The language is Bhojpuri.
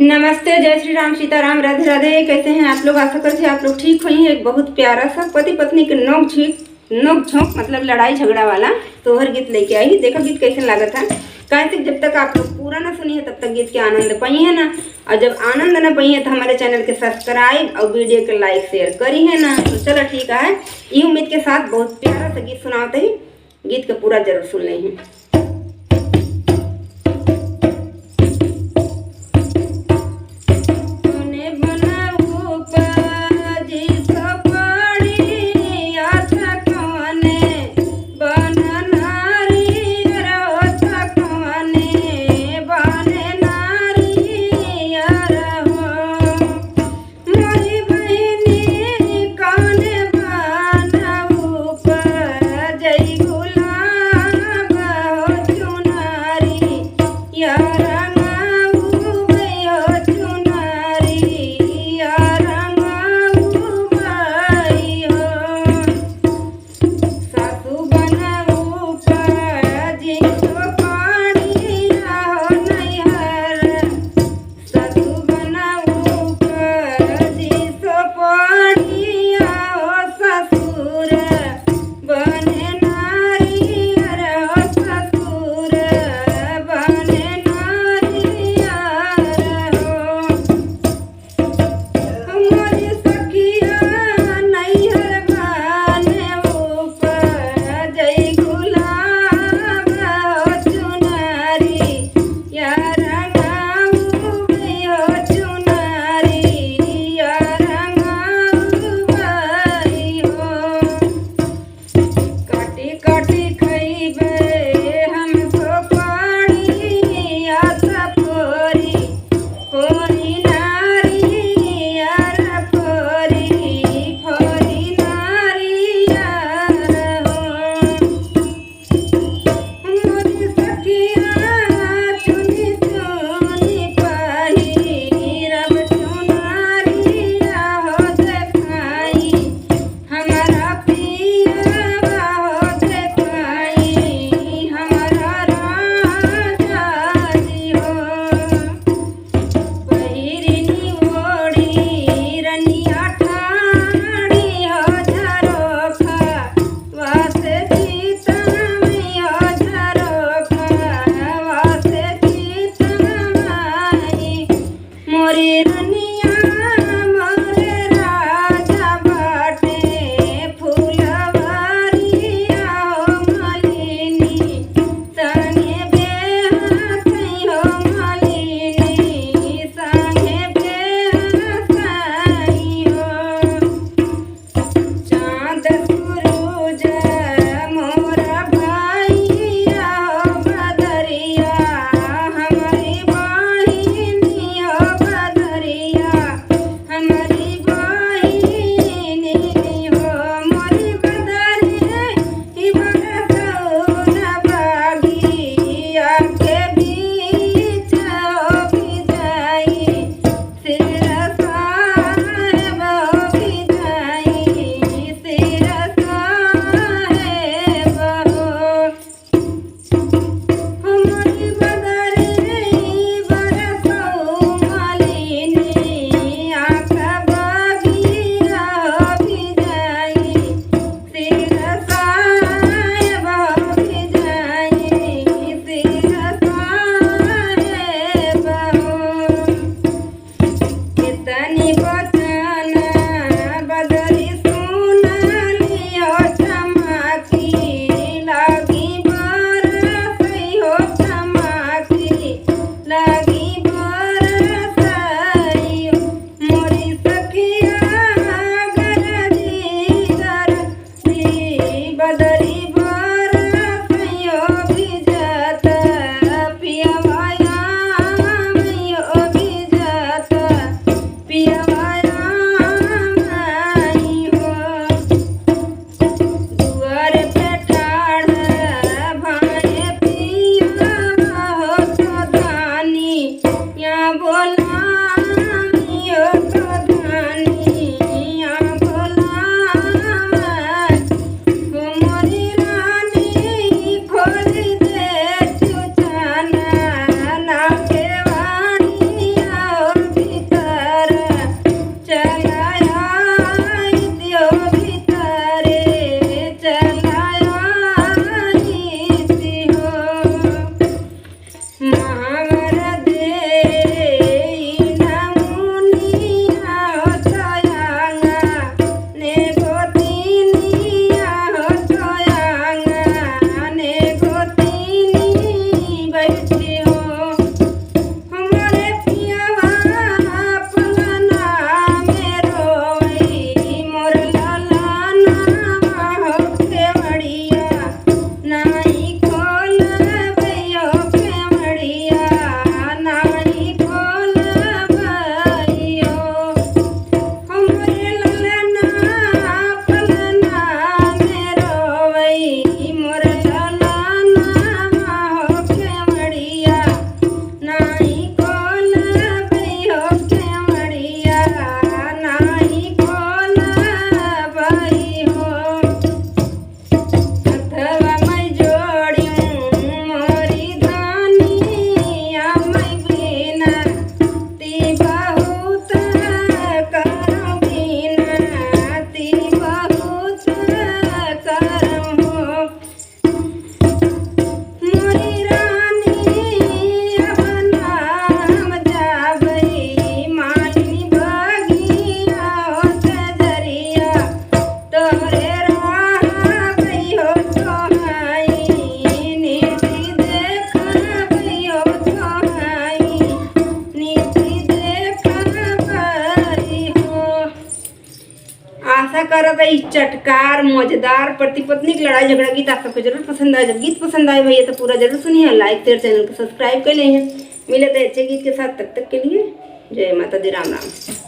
नमस्ते, जय श्री राम, सीताराम, राधे राधे। कैसे हैं आप लोग? आशा करते हैं आप लोग ठीक हुई हैं। एक बहुत प्यारा सा पति पत्नी के नोक झोंक मतलब लड़ाई झगड़ा वाला तोहर गीत लेके आई। देखो गीत कैसे लगा था। कैसे जब तक आप लोग पूरा ना सुनी है तब तक गीत के आनंद पाई है ना। और जब आनंद ना पाई है तो हमारे चैनल के सब्सक्राइब और वीडियो के लाइक शेयर करी है ना। तो चलो ठीक है, ये उम्मीद के साथ बहुत प्यारा सा गीत सुनाते ही गीत का पूरा जरूर सुन लें हैं। रही चटकार मजेदार पति पत्नी की लड़ाई झगड़ा गीत आप सबको जरूर पसंद आए। जब गीत पसंद आए भैया तो पूरा जरूर सुनिए, लाइक शेयर चैनल को सब्सक्राइब कर लें। मिले थे अच्छे गीत के साथ, तब तक के लिए जय माता दी, राम राम।